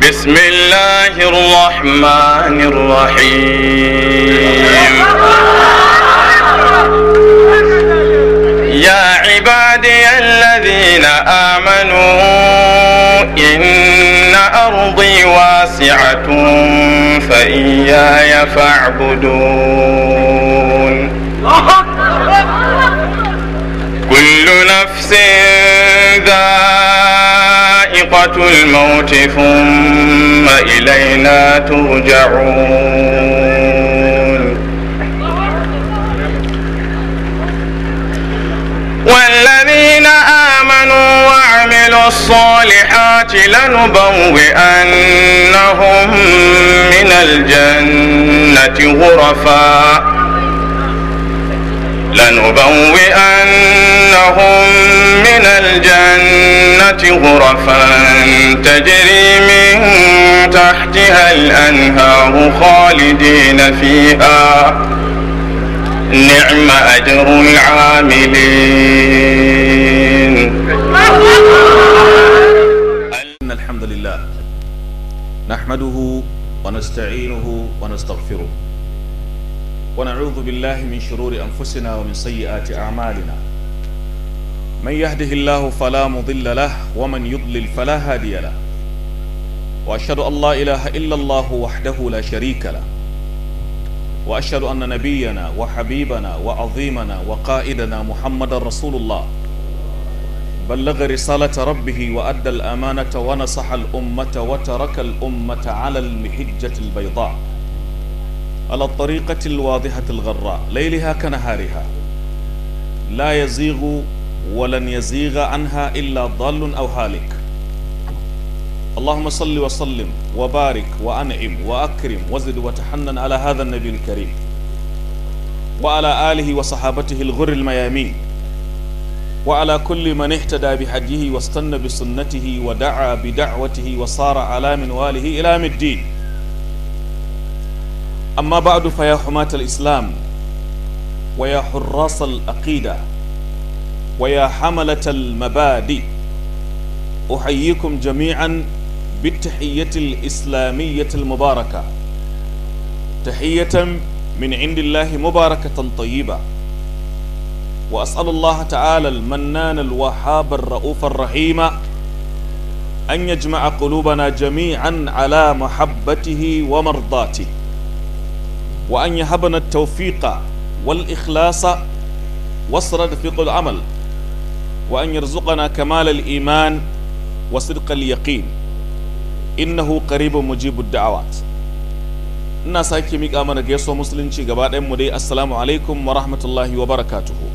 بسم الله الرحمن الرحيم يا عبادي الذين آمنوا إن أرضي واسعة فإياي فاعبدون كل نفس ذائقة الموت ثم إلينا ترجعون والذين آمنوا وعملوا الصالحات لنبوئنهم من الجنة غرفا تجري من تحتها الأنهار خالدين فيها نعم أجر العاملين. إن الحمد لله نحمده ونستعينه ونستغفره ونعوذ بالله من شرور أنفسنا ومن سيئات أعمالنا. من يهده الله فلا مضل له ومن يضلل فلا هادي له وأشهد أن لا إله إلا الله وحده لا شريك له وأشهد أن نبينا وحبيبنا وعظيمنا وقائدنا محمد رسول الله بلغ رسالة ربه وأدى الأمانة ونصح الأمة وترك الأمة على المحجة البيضاء على الطريقة الواضحة الغراء ليلها كنهارها لا يزيغ ولن يزيغ عنها إلا ضال أو هالك. اللهم صل وسلم وبارك وأنعم وأكرم وزد وتحنن على هذا النبي الكريم وعلى آله وصحابته الغر الميامين وعلى كل من اهتدى بهديه واستنى بسنته ودعا بدعوته وصار على منواله إلى يوم الدين. أما بعد فيا حماة الإسلام ويا حراس العقيدة ويا حملة المبادئ أحييكم جميعا بالتحية الإسلامية المباركة تحية من عند الله مباركة طيبة وأسأل الله تعالى المنان الوهاب الرؤوف الرحيم أن يجمع قلوبنا جميعا على محبته ومرضاته وأن يهبنا التوفيق والإخلاص وصرد في العمل وأن يرزقنا كمال الإيمان وصدق اليقين إنه قريب مجيب الدعوات. ina sake miƙa mana gaisuwa musulunci gaba ɗayan mu dai assalamu alaikum wa rahmatullahi wa barakatuhu.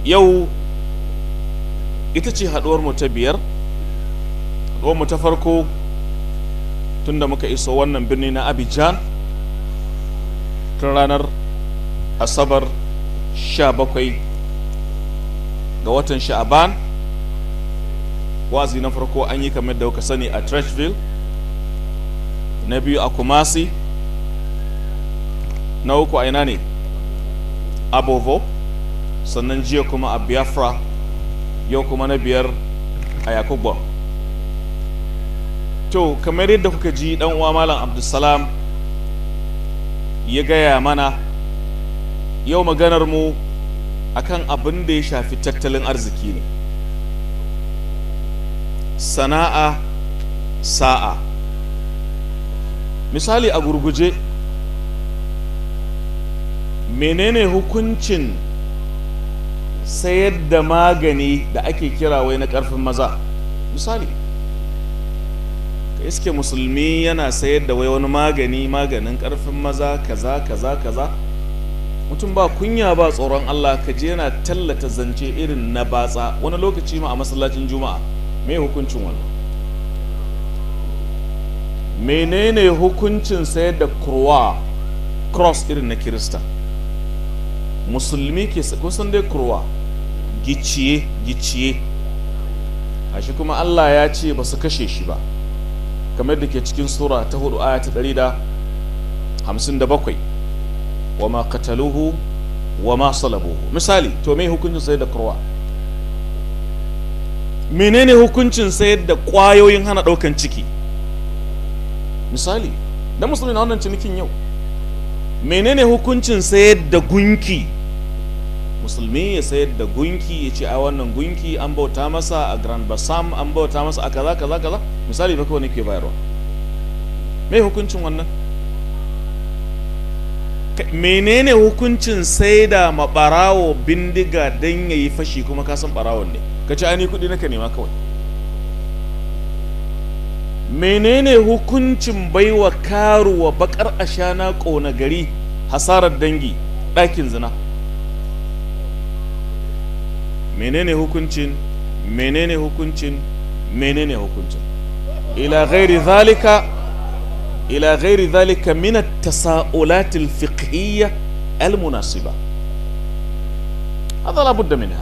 Yau ita ce haɗuwar mu ta biyar, haɗuwar mu ta farko tunda muka iso wannan birni na Abidjan tun ranar Asabar 17 ga watan Sha'aban. Wazi na farko an yi kamar da kuka sani a Trashville, na biyu a Kumasi, na uku a ina ne a Bovo, sannan jiya kuma a Biafra, yau kuma na biyar a Yakubwa. To kamar yadda kuka ji dan uwa Malam Abdulsalam ya gaya mana, yau maganar mu akan abin da ya shafi tattalin arziki ne, sana'a, sa'a. Misali a gurguje, menene hukuncin sayar da magani da ake kira wai na ƙarfin maza? Misali ka iske musulmi yana sayar da wai wani maganin ƙarfin maza kaza kaza kaza, mutum ba kunya ba tsoron Allah ka je yana tallata zance irin na batsa, wani lokaci ma a masallacin juma'a. Me hukuncin wannan? Menene hukuncin sayar da cross irin na Kirista? Musulmi ke kusan dai kurwa gicciye a shi kuma Allah ya ce ba su kashe shi ba, kamar da ke cikin sura ta 4 aya ta 157, wa ma qataluhu wa ma salabuhu. Misali, to me hukuncin sayar da kurwa? menene hukuncin sayar da ƙwayoyin hana ɗaukan ciki misali dan musulmi na wannan cinikin yau. Menene hukuncin sayar da gunki, musulmi ya sayar da gunki ya ce a wannan gunki an bauta masa a Grand Bassam, an bauta masa a kaza kaza kaza, misali ba kawai ke bayarwa. Me hukuncin wannan? Menene hukuncin sai da mabarawo bindiga don ya yi fashi kuma ka san barawon ne, ka ce ani kudi naka nema kawai? Menene hukuncin baiwa karuwa bakar ashana ƙona gari hasarar dangi ɗakin zina? Menene hukuncin ila ghairi dhalika min at-tasa'ulat al-fiqhiyya al-munasiba, hadha la budda minha.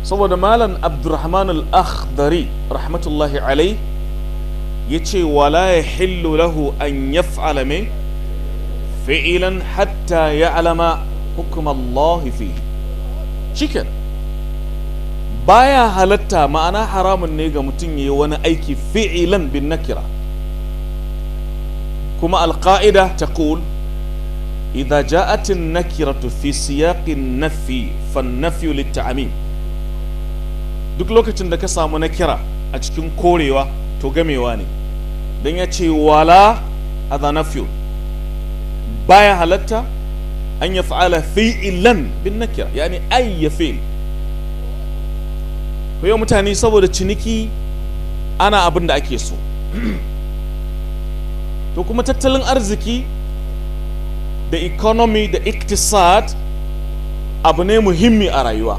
saboda malam Abdurrahman al-Akhdari rahmatullahi alayh yace wala yahillu lahu an yaf'ala min fi'lan hatta ya'lama hukm Allah fihi. Shiken baya halatta, ma'ana haramun ne ga mutum yayi wani aiki fi'lan bin nakira. kuma al-qa'ida taqul idha ja'at an-nakiratu fi siyaq an-nafi fan-nafyu lit-ta'mim. duk lokacin da ka samu nakira a cikin korewa to gamewa ne, dan ya ce wala hadha nafyu, baya halatta an yaf'ala fi'lan bin nakira, yani ay fi'l. ko yau mutane saboda ciniki ana abin da ake so to kuma tattalin arziki da economy da iktisad abu ne muhimmi a rayuwa.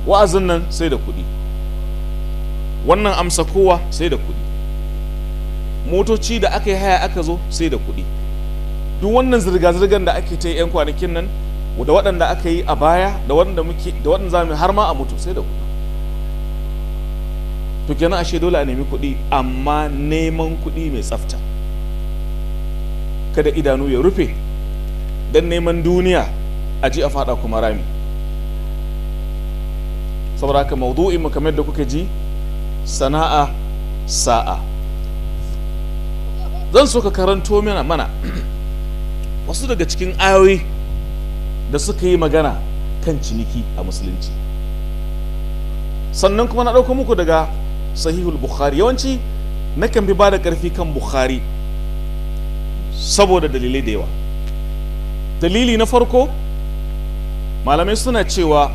wa'azin nan sai da kuɗi, wannan amsa kowa sai da kuɗi, motoci da aka yi haya aka zo sai da kuɗi, duk wannan zirga-zirgar da ake ta yi 'yan kwanakin nan da waɗanda aka yi a baya da waɗanda za mu har ma a mutu sai da kuɗi. to kenan ashe dole a nemi kuɗi, amma neman kuɗi mai tsafta, kada idanu ya rufe don neman duniya a ji a fada kuma rami. saboda haka maudu'in mu kamar da kuka ji sana'a sa'a. zan so ka karanto mana wasu daga cikin ayoyi da suka yi magana kan ciniki a musulunci, sannan kuma na ɗauko muku daga sahihul bukhari. yawanci nakan bi ba da ƙarfi kan bukhari saboda dalilai da yawa. dalili na farko, malamai suna cewa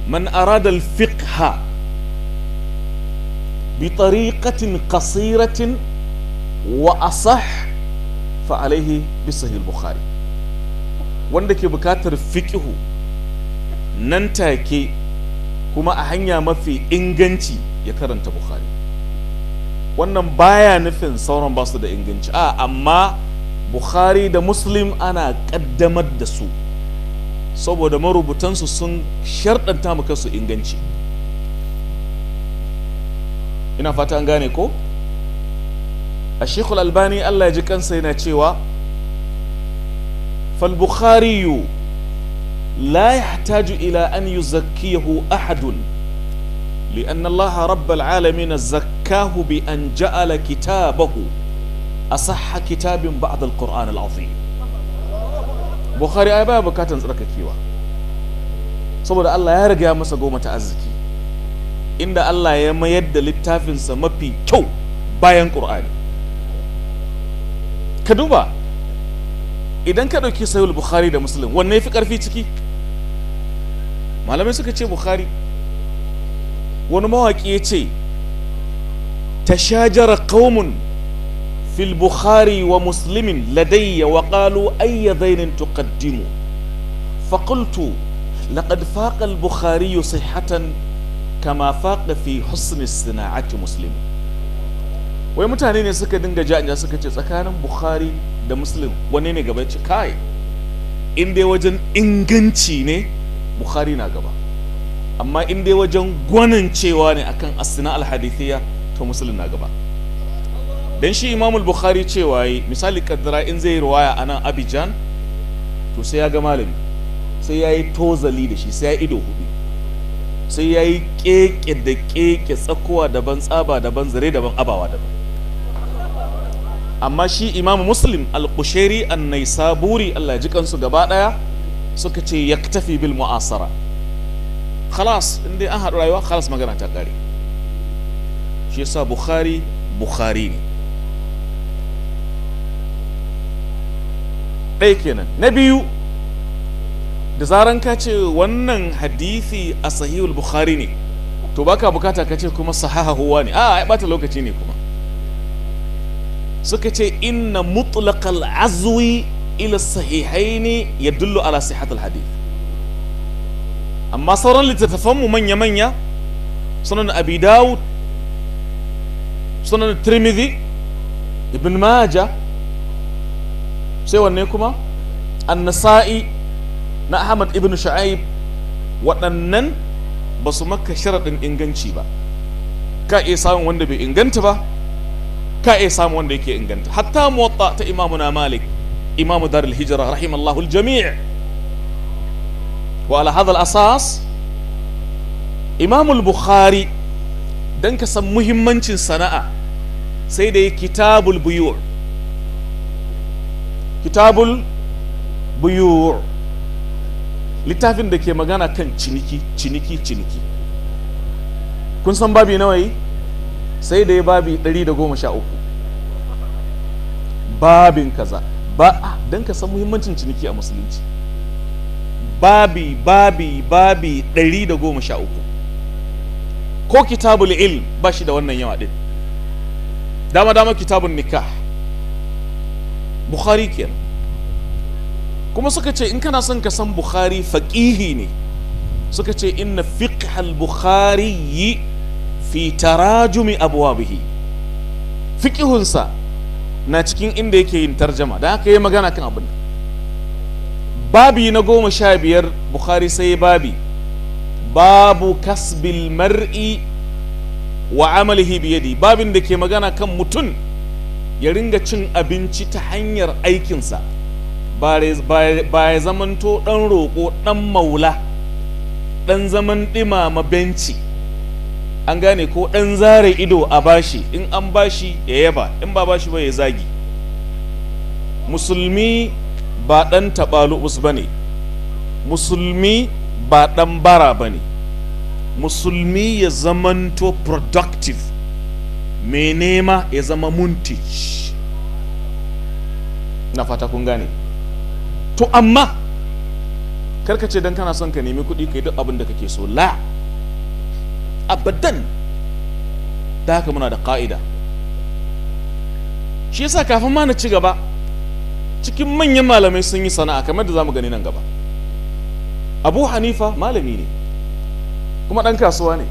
man arada al-fiqha bi tariqatin qasiratin wa asah fa alayhi bi sahih al-bukhari. wanda ke bukatar fiqhu nan take kuma a hanya mafi inganci ya karanta bukhari. wannan baya nufin sauran ba su da inganci, amma bukhari da muslim ana kaddamar da su saboda marubutansu sun sharɗanta maka su inganci. ina fata an gane ko? a shekul albani Allah ya ji kansa yana cewa fal bukhariyu la yahtaju ila an yuzakkiyahu ahadun لأن الله رب العالمين زكاه بأن جعل كتابه أصح كتاب بعد القرآن العظيم. Bukhari ai baya bukatan tsarkakewa saboda Allah ya riga masa goma ta arziki, inda Allah ya mayar da littafinsa mafi kyau bayan Qur'ani. ka duba idan ka ɗauki sahih Bukhari da Muslim, wanne yafi ƙarfi ciki? malamai suka ce Bukhari. wani mawaƙi ya ce tashajara qaumun fil bukhari wa muslimin ladayya wa qalu ayya dhainin tuqaddimu fa qultu laqad faqa al bukhari sihhatan kama faqa fi husn as-sana'ati muslim. wai mutane ne suka dinga janja suka ce tsakanin bukhari da muslim wanne ne gaba? ce kai in dai wajen inganci ne bukhari na gaba, amma in dai wajen gwanin cewa ne akan as-sina al-hadithiyya to muslim na gaba. dan shi imamul bukhari cewa yi misali kaddara in zai riwaya anan Abidjan to sai ya ga malami, sai ya yi tozali da shi, sai ya ido hudu, sai ya yi keke da keke, tsakowa daban, tsaba daban, zare daban, abawa daban. Amma shi Imam Muslim al-Qushairi an-Naisaburi, Allah ya ji kansu gaba daya, suka ce yaktafi bil mu'asara. Khalas, inda an haɗu rayuwa, khalas magana ta ƙare. Shi yasa Bukhari ne. ɗaya kenan. Na biyu, da zaran ka ce wannan hadisi a sahihul Bukhari ne, to baka bukata ka ce kuma sahahuwa ne. A bata lokaci ne kuma. Suka ce inna mutlaqal azwi ila sahihaini yadullu ala sihhatil hadith. Amma sauran littattafanmu manya-manya, sunan Abi Dawud, sunan Tirmidhi, Ibn Majah, sai wanne kuma An-Nasa'i na Ahmad ibn Shu'aib, waɗannan ba su maka sharaɗin inganci ba. Ka iya samun wanda bai inganta ba, ka iya samun wanda yake inganta. Hatta Muwatta ta Imamuna Malik, Imamu Darul Hijra rahimallahu al-jami'. Wa ala hadha al-asas Imam al-Bukhari, dan ka san muhimmancin sana'a, sai da kitabul buyu'. Kitabul buyu', littafin da ke magana kan ciniki. Kun san babi nawa yi? Sai da ya babi 113. Babin kaza ba dan ka san muhimmancin ciniki a musulunci. Babi 113. Ko kitabul ilm ba shi da wannan yawa din. Dama kitabun nikah, Bukhari kenan. Kuma suka ce in kana son ka san Bukhari faqihi ne, suka ce inna fiqh al-Bukhari fi tarajumi abwabihi. Fiqihunsa na cikin inda yake yin tarjama, da haka yi magana kan abin. Babi na 15 Bukhari sai babu kasbil mar'i wa amalihi biyadi, babin da ke magana kan mutum ya ringa cin abinci ta hanyar aikinsa, ba ya zamanto ɗan roƙo, ɗan maula, ɗan zaman ɗimama benci, an gane ko ɗan zare ido a bashi, in an bashi ya yaba, in ba bashi ba ya zagi. Musulmi ba ɗan taɓalu'us ba ne, musulmi ba ɗan bara ba ne, musulmi ya zamanto productive, mai nema ya zama muntij. Na fata kun gane. To amma karkace dan kana son ka nemi kuɗi kai duk abin da kake so, la abadan. Da haka muna da ƙa'ida. Shi yasa kafin ma na ci gaba, cikin manyan malamai sun yi sana'a kamar da zamu gani nan gaba. Abu Hanifa malami ne kuma ɗan kasuwa ne.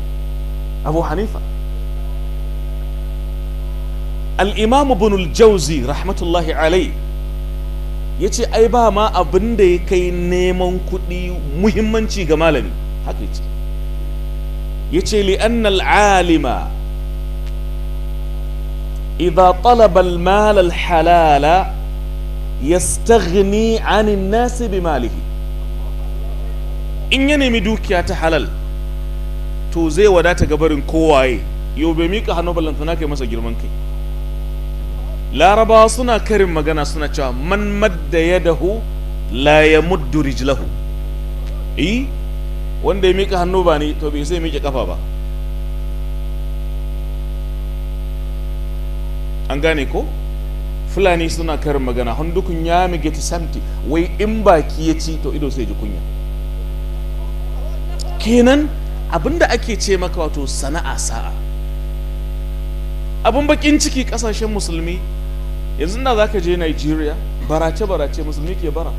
Abu Hanifa. Al-Imam Ibn al-Jawzi rahmatullahi alai ya ce ai ba ma abin da ya kai neman kuɗi muhimmanci ga malami. Haka ya ce. Ya ce li'anna al-alima idha talaba al-mal al-halala yastaghni 'an an-nas bi malihi. In ya nemi dukiya ta halal to zai wadata gabarin kowaye. Yau bai mika hannu ballantana kai masa girman kai. Larabawa suna karin magana suna cewa man madda yadahu la yamuddu rijlahu. Wanda ya mika hannu ba ni to bai sai miƙe kafa ba. An gane ko? Fulani suna karin magana handukun ya mige ta samti, wai in baki ya ci to ido sai ji kunya. Kenan abinda ake ce maka wato sana'a sa'a. Abin bakin ciki kasashen musulmi yanzu da zaka je Nigeria, barace musulmi ke bara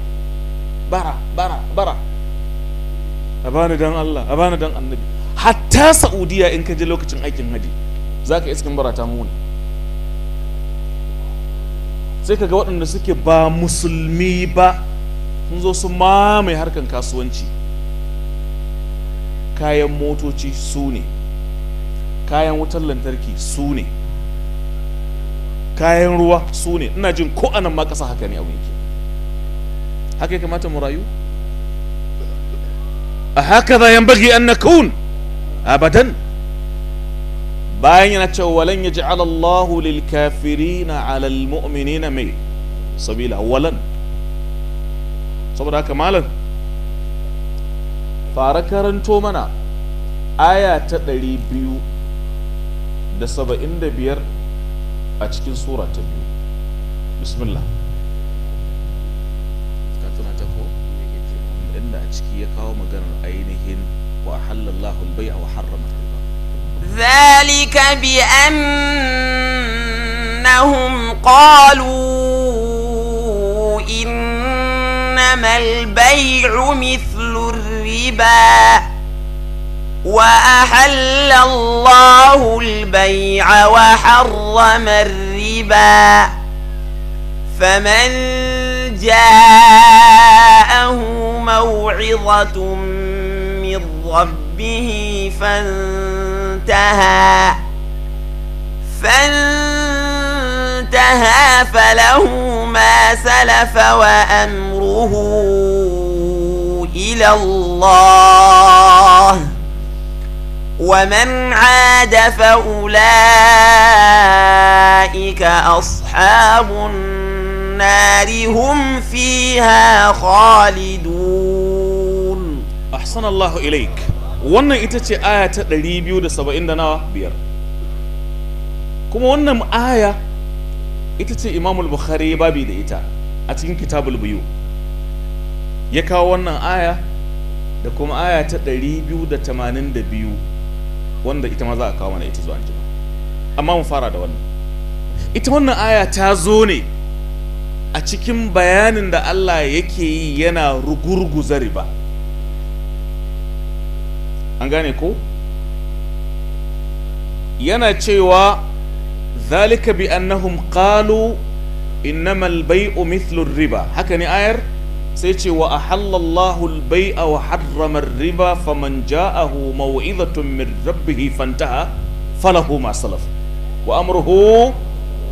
a bani dan Allah, a bani dan annabi. Hatta Saudiya in ka je lokacin aikin haji zaka iskin barata muni. Sai ka ga waɗanda suke ba musulmi ba sun zo su mamaye harkan kasuwanci. Kayan motoci su ne, kayan wutar lantarki su ne, kayan ruwa su ne. Ina jin ko anan ma ƙasa haka ne abin yake. Haka ya kamata mu rayu. A haka za yan bagi an nakun abadan. Bayan yana cewa walan yaj'al Allahu lil kafirina 'ala al mu'minina mai sabila walan. Saboda haka malam fara karanto mana aya ta 275 a cikin sura ta 2. Bismillah. Ka tuna ta ko inda a ciki ya kawo maganar ainihin wa halallahu al-bay'a wa harrama riba. ذلك بأنهم قالوا إنما البيع مثل الربا وأحل الله البيع وحرم الربا فمن جاءه موعظة من ربه فانتهى فله ما سلف وأمره إلى الله ومن عاد فأولئك أصحاب النار هم فيها خالدون. أحسن الله إليك. wannan ita ce aya ta 275 kuma wannan aya ita ce Imamul Bukhari babi da ita a cikin Kitabul Buyu, ya kawo wannan aya da kuma aya ta 282 wanda ita ma za a kawo mana ita zuwa anjima. Amma mu fara da wannan. Ita wannan aya ta zo ne a cikin bayanin da Allah yake yi yana rugurguza riba. An gane ko? Yana cewa zalika bi annahum qalu innamal bay'u mithlu riba. Haka ne ayar? Sai ce wa ahallallahu al-bay'a wa harrama ar-riba faman ja'ahu maw'izatun min rabbih fantaha falahu ma salaf wa amruhu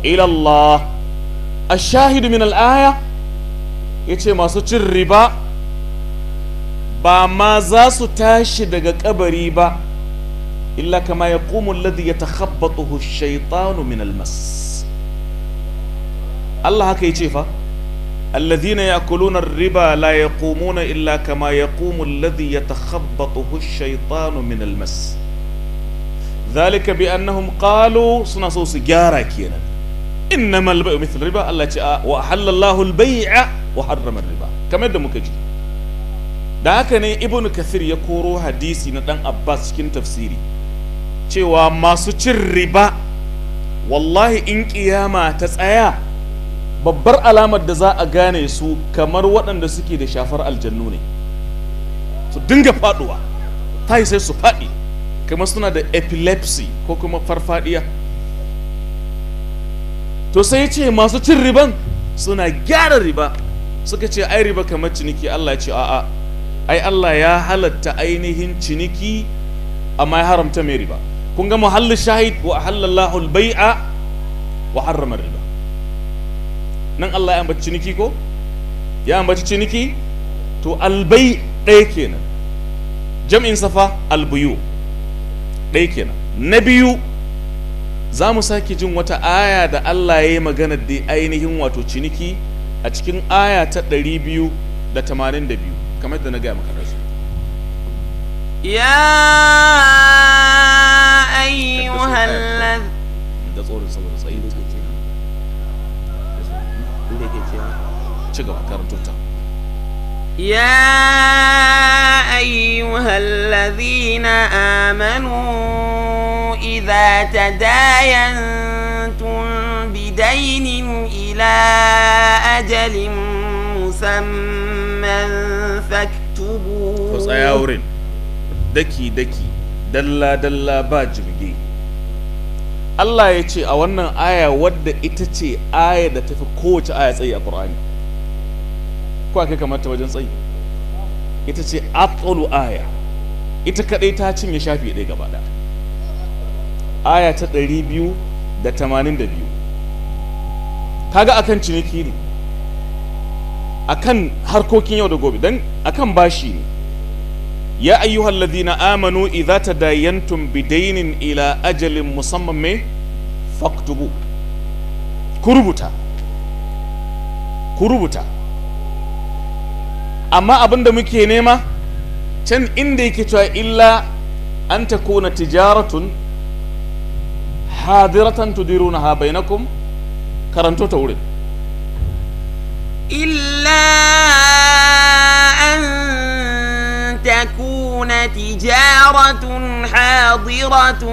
ila Allah. Ash-shahid min al-aya yace masu cin riba ba ma za su tashi daga kabari ba illa kama yaqumu alladhi yatakhabbathu ash-shaytanu min al-mas. Allah haka yace fa alladhina ya'kuluna ar-riba la yaqumuna illa kama yaqumu alladhi yatakhabbathu ash-shaytanu min al-mas. Dhalika bi annahum qalu suna so su gyara kenan innamal bay'u mithlu riba. Allah ce wa halallahu al-bay'a wa harrama ar-riba, kamar da muka ji. Da haka ne Ibn Kathir ya koro hadisi na dan Abbas cikin tafsiri cewa masu cin riba wallahi in kiyama ta tsaya babbar alamar da za a gane su kamar waɗanda suke da shafar aljannu ne, su dinga faduwa ta yi sai su faɗi kamar suna da epilepsy ko kuma farfadiya. To sai ce masu cin riban suna gyara riba, suka ce ai riba kamar ciniki. Allah ya ce a'a, ai Allah ya halatta ainihin ciniki amma ya haramta mai riba. Kun ga muhallin shahid wa halallahu al-bai'a wa harrama riba. Nan Allah ya ambaci ciniki ko? Ya ambaci ciniki? To al-bai' ɗaya kenan. Jam'in safa al-buyu ɗaya kenan. Na biyu za mu sake jin wata aya da Allah ya yi magana da ainihin wato ciniki a cikin aya ta 282 kamar da na gaya maka rasu. Ya ayyuhal da tsoron saboda tsayi da tsoki inda yake cewa ci gaba karanto ta. يا أيها الذين آمنوا إذا تداينتم بدين إلى أجل مسمى فاكتبوه. فسأيا ورين دكي دكي دلا دلا باجبجي. Allah ya ce a wannan aya wadda ita ce aya da tafi kowace aya tsayi a Qur'ani. Ko ake kamata wajen tsayi? Ita ce atsalu aya. Ita kadai ta cinye shafi ɗaya gaba ɗaya. Aya ta 282. Kaga akan ciniki ne. Akan harkokin yau da gobe dan akan bashi ne. ya ayyuhal ladhina amanu idza tadayantum bidaynin ila ajalin musamman me faktubu, ku rubuta. Amma abinda muke nema can inda yake cewa illa an takuna tijaratun hadiratan tudirunaha bainakum, karanto ta wurin. إلا أن تكون تجارة حاضرة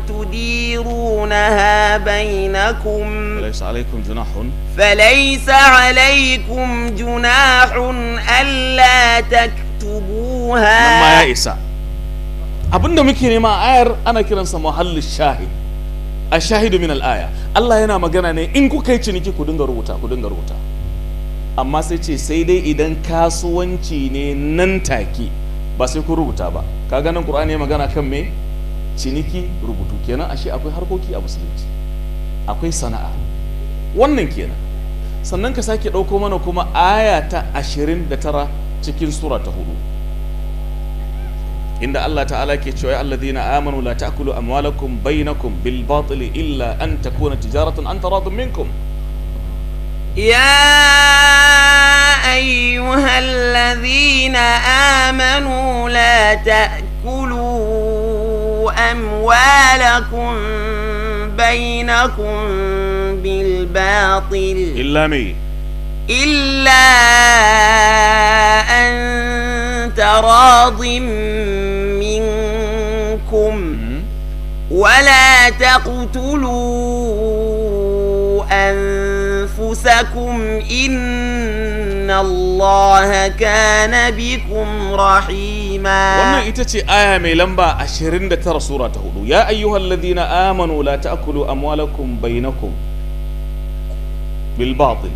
تديرونها بينكم فليس عليكم جناح ألا تكتبوها. لما يا إساء abinda muke nema ayar ana kiransa muhallin shahid, ashahidu min al-aya. Allah yana magana ne in kuka yi ciniki ku dinga rubuta, amma sai ce sai dai idan kasuwanci ne nan take ba sai ku rubuta ba. Kaga nan Qur'ani ya magana kan me ciniki, rubutu. Kenan ashe akwai harkoki a musulunci, akwai sana'a, wannan kenan. Sannan ka sake ɗauko mana kuma aya ta 29 cikin sura ta 4 inda Allah ta'ala ke cewa ya alladhina amanu la ta'kulu amwalakum bainakum bil batili illa an takuna tijaratan an taradun minkum. يا أيها الذين آمنوا لا تأكلوا أموالكم بينكم بالباطل إلا أن تراض منكم ولا تقتلوا أنفسكم إن الله كان بكم رحيما. wannan ita ce aya mai lamba 29 sura ta 4. Ya ayyuhal ladina amanu la ta'kulu amwalakum bainakum bil batil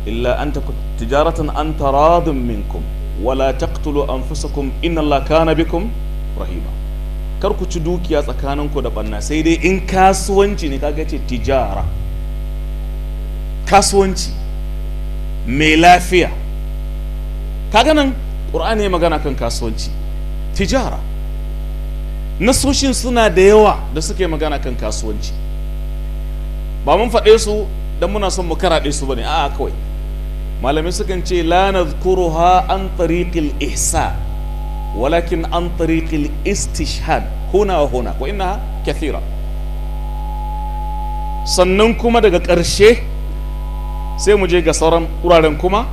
illa an takun tijaratan an taradun minkum wala taqtulu anfusakum inna Allah kana bikum rahima. Kar ku ci dukiya tsakaninku da banna sai dai in kasuwanci ne, kaga ce tijara, kasuwanci mai lafiya. Kaga nan Qur'ani ya magana kan kasuwanci, tijara. Nasoshin suna da yawa da suke magana kan kasuwanci, ba mun faɗe su dan muna son mu karaɗe su bane, a'a kawai malamai sukan ce la nadhkuruha an tariqil ihsa walakin an tariqil istishhad huna wa huna wa innaha kathira. Sannan kuma daga ƙarshe sai mu je ga sauran wuraren kuma.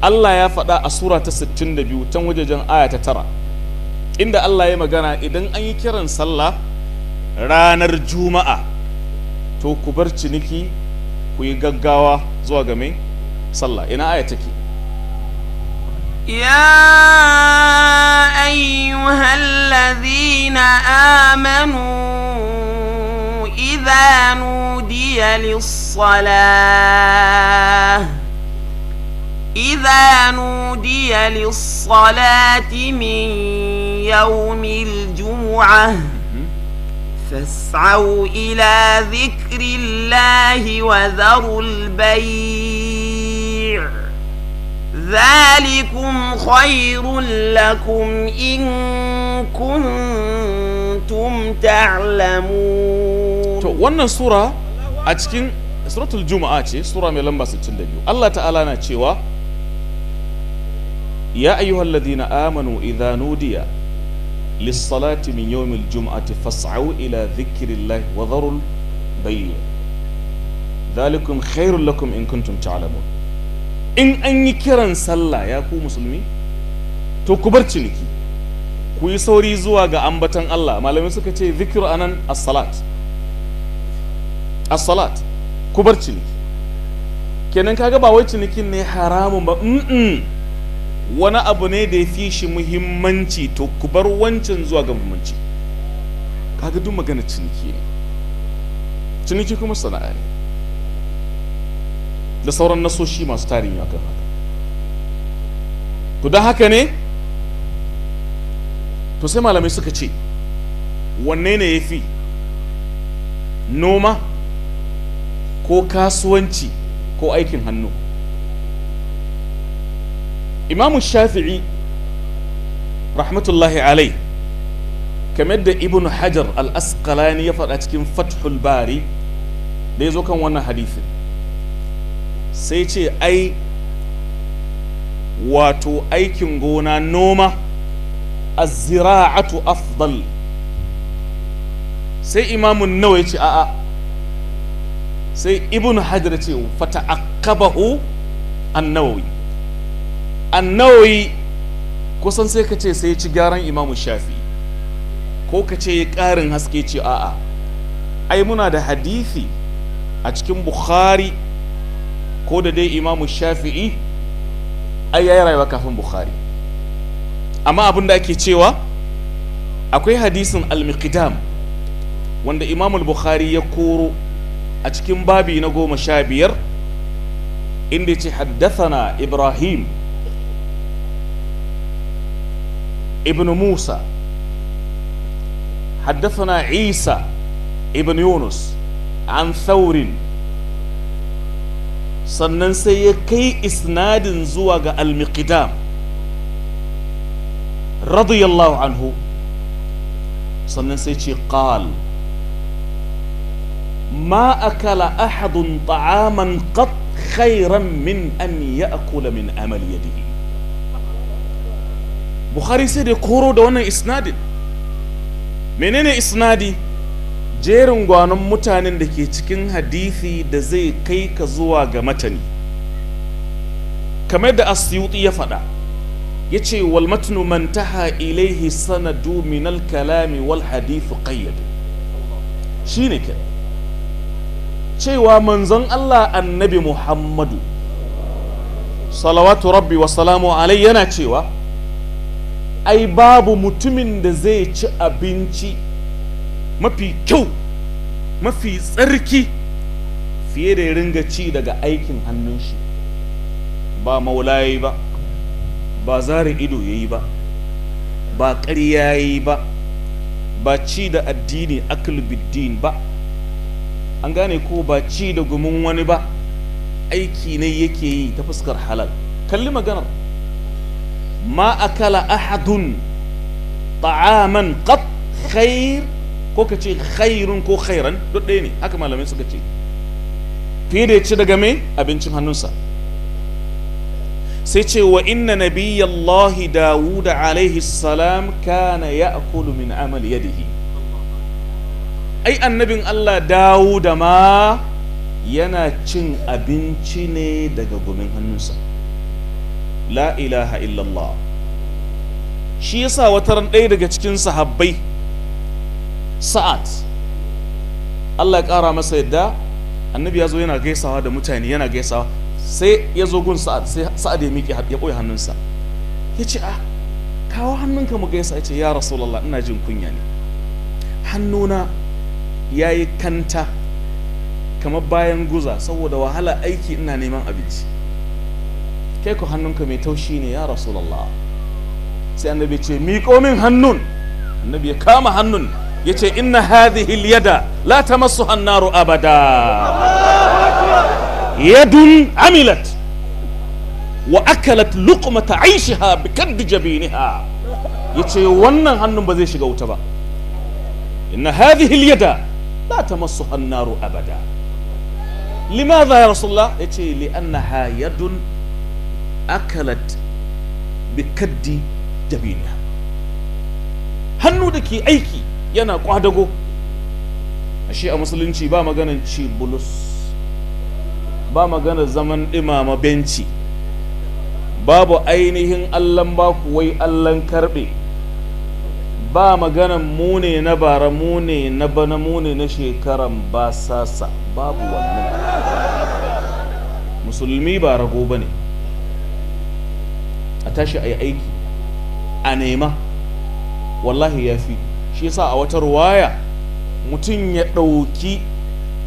Allah ya faɗa a sura ta 62 can wajejen aya ta 9 inda Allah ya magana idan an yi kiran sallah ranar juma'a to ku bar ciniki ku yi gaggawa zuwa ga mai sallah. Ina aya take? يا أيها الذين آمنوا إذا نودي للصلاة من يوم الجمعة فاسعوا إلى ذكر الله وذروا البيع ذلكم خير لكم إن كنتم تعلمون. wannan sura a cikin suratul juma'a ce, sura mai lamba 62. Allah ta'ala na cewa ya ayyuhalladhina amanu idha nudiya lis-salati min yawmil jum'ati fas'au ila dhikrillahi wa dharul bay' dhalikum khairul lakum in kuntum ta'lamun. In an yi kiran sallah ya ku musulmi to ku bar ciniki, ku yi sauri zuwa ga ambatan Allah. Malamai suka ce zikru anan as-salat, ku bar ciniki. Kenan kaga ba wai cinikin ne haramun ba, wani abu ne da ya fi shi muhimmanci, to ku bar wancan zuwa ga muhimmanci. Kaga duk magana ciniki ne, ciniki kuma sana'a ne da sauran nasoshi masu tarihi akan haka. To don haka ne to sai malamai suka ce wanne ne ya fi, noma ko kasuwanci ko aikin hannu? Imamu Shafi'i rahmatullahi alai kamar da ibn hajar al-asqalani ya faɗa cikin fathul bari da ya zo kan wannan hadithin sai ce ai wato aikin gona noma az-zira'atu afdal sai imamun nawawi ce a'a sai ibn hajar ce fata'aqqabahu an-nawawi an-nawawi kusan sai ka ce sai ci gyaran imamu shafi ko ka ce ƙarin haske ce a'a ai muna da hadithi a cikin bukhari ko da dai imamu shafi'i ai yayi rayuwa kafin bukhari amma abin da ake cewa akwai hadisin al-miqdam wanda imamul bukhari ya koro a cikin babi na 15 inda ya ce haddathana ibrahim ibn musa حدثنا عيسى ابن يونس عن ثور sannan sai ya kai isnadin zuwa ga al-miqdam radiyallahu anhu sannan sai ce qal ma akala ahadun ta'aman qat khayran min an ya'kula min amali yadihi bukhari sai da koro da wannan isnadin menene isnadi jerin gwanon mutanen da ke cikin hadisi da zai kai ka zuwa ga matani kamar da asyuti ya faɗa ya ce wal matnu man taha ilaihi sanadu min al kalami wal hadithu qayyad shine ke cewa manzon Allah annabi Muhammadu salawatu rabbi wa salamu alai yana cewa ai babu mutumin da zai ci abinci mafi kyau mafi tsarki fiye da ya ringa ci daga aikin hannun shi ba maula yayi ba ba zare ido yayi ba ba ƙarya yayi ba ba ci da addini akal biddin ba an gane ko ba ci da gumin wani ba aiki ne yake yi ta fuskar halal kalli maganar ما أكل أحد طعاما قط خير ko ka ce khairun ko khairan duk ɗaya ne haka malamai suka ce fiye da ya ci daga mai abincin hannunsa sai ce wa inna nabiyyallahi dawuda alaihi salam kana ya'kulu min amali yadihi ai annabin Allah dawuda ma yana cin abinci ne daga gumin hannunsa la ilaha illallah shi yasa wata ran ɗaya daga cikin sahabbai sa'ad Allah ya ƙara masa yadda annabi ya zo yana gaisawa da mutane yana gaisawa sai ya zo gun sa'ad sai sa'ad ya miƙe ya ɓoye hannunsa ya ce kawo hannunka mu gaisa ya ce ya rasulallah ina jin kunya ne hannuna ya yi kanta kamar bayan guza saboda wahala aiki ina neman abinci kai ku hannunka mai taushi ne ya rasulallah sai annabi ce miƙo min hannun annabi ya kama hannun ya ce inna hadhihi al-yada la tamassuha an-naru abada yadun amilat wa akalat luqmata 'aishiha bi kaddi jabiniha yace wannan hannun ba zai shiga wuta ba inna hadhihi al-yada la tamassuha an-naru abada limadha ya rasulullah yace li annaha yadun akalat bikaddi jabina hannu da ke aiki yana kwadago ashe a musulunci ba maganan ci bulus ba maganar zaman ɗimama benci babu ainihin allan baku wai allan karɓe ba maganan mune na bara mune na bana mune na shekaran ba sasa babu wannan musulmi ba rago ba ne a tashi a yi aiki a nema wallahi ya fi shi yasa a wata ruwaya mutum ya ɗauki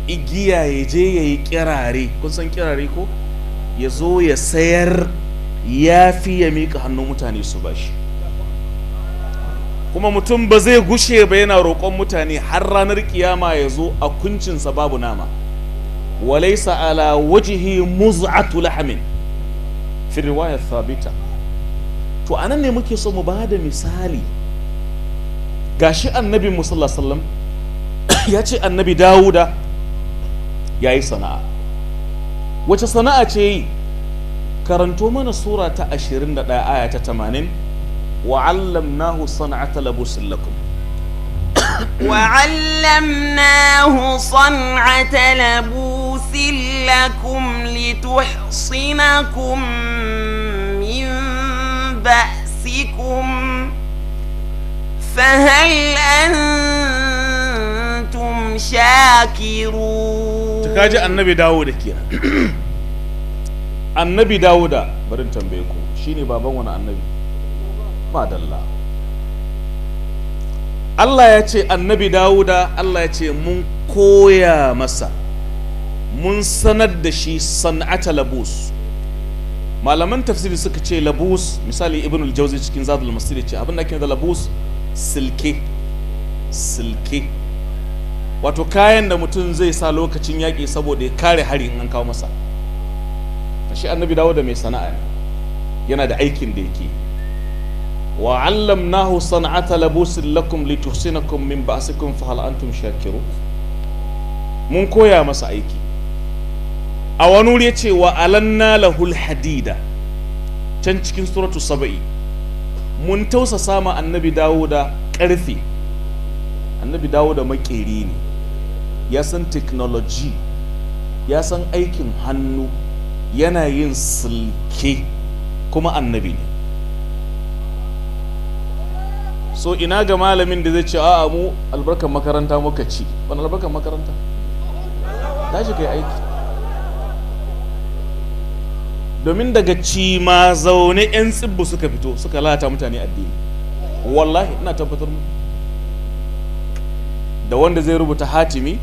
igiya ya je ya yi kirare kun san kirare ko ya zo ya sayar ya fi ya miƙa hannun mutane su ba shi kuma mutum ba zai gushe ba yana roƙon mutane har ranar kiyama ya zo a kuncinsa babu nama walaisa ala wajihi muz'atu lahamin fi riwayar thabita to anan ne muke so mu ba da misali. Gashi annabi sallallahu alaihi wasallam ya ce annabi Dawuda ya yi sana'a. Wace sana'a ce yi? Karanto mana sura ta 21 aya ta 80. وعلمناه صنعة لبوس لكم وعلمناه صنعة لبوس لكم لتحصنكم من بأسكم فهل أنتم شاكرون. تكاجي النبي داود كينا النبي داود برين تنبيكو شيني بابا وانا النبي madalla. Allah ya ce annabi Dawuda, Allah ya ce mun koya masa, mun sanar da shi san'ata labus. Malaman tafsiri suka ce labus, misali Ibn al-Jawzi cikin Zadul Masir ce abin da ake da labus silke. Wato kayan da mutum zai sa lokacin yaƙi saboda ya kare hari in an kawo masa. Shi annabi Dawuda mai sana'a ne, yana da aikin da yake. وعلمناه صنعة لبوس لكم لتحصنكم من بأسكم فهل أنتم شاكرون. mun koya masa aiki. A wani wuri yace wa alanna lahul hadida can cikin suratu saba'i mun tausasa ma annabi Dawuda ƙarfi. Annabi Dawuda makeri ne, ya san technology, ya san aikin hannu, yana yin silke, kuma annabi ne. So ina ga malamin da zai ce a'a mu albarkan makaranta muka ci. Wani albarkan makaranta? Tashi kai aiki. Domin daga ci ma zaune 'yan tsibbu suka fito suka lalata mutane addini. Wallahi ina tabbatar mu. Da wanda zai rubuta hatimi,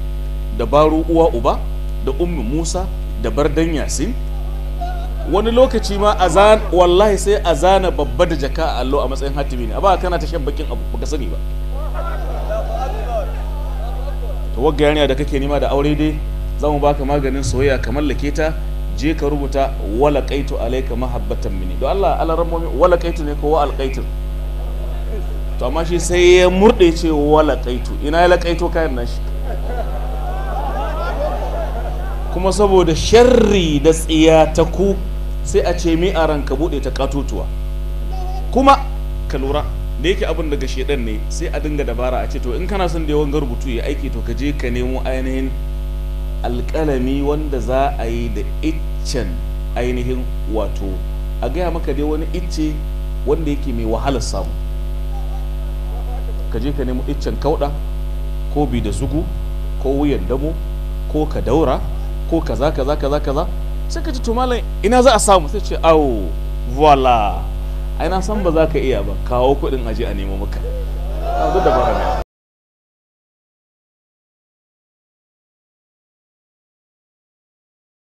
da baro uwa uba, da ummi Musa, da bardan Yasin. Wani lokaci ma azan wallahi sai azana babba da jaka a allo a matsayin hatimi ne, a ba kana ta shan bakin abu baka sani ba. To wagga yarinya da kake nima da aure dai zamu baka maganin soyayya ka mallake ta, je ka rubuta wala qaitu alayka mahabbatan minni. don Allah alarammomi wala qaitu ne ko wa alqaitu? To amma shi sai ya murde ce wala qaitu. Ina ya laqaito kayan nashi? Kuma saboda sharri da tsiyataku sai a ce mi a ranka bude ta katutuwa. Kuma ka lura da yake abin daga shedan ne sai a dinga dabara a ce to in kana son da yawan rubutu ya aiki to ka je ka nemo ainihin alƙalami wanda za a yi da iccen ainihin wato a gaya maka dai wani icce wanda yake mai wahalar samu. Ka je ka nemo iccen kauɗa ko bi da zugu ko wuyan damo ko ka daura ko kaza sai ka ce to malam ina za a samu? Sai ce au voila, ai na san ba za ka iya ba, kawo kuɗin aje a nemo maka.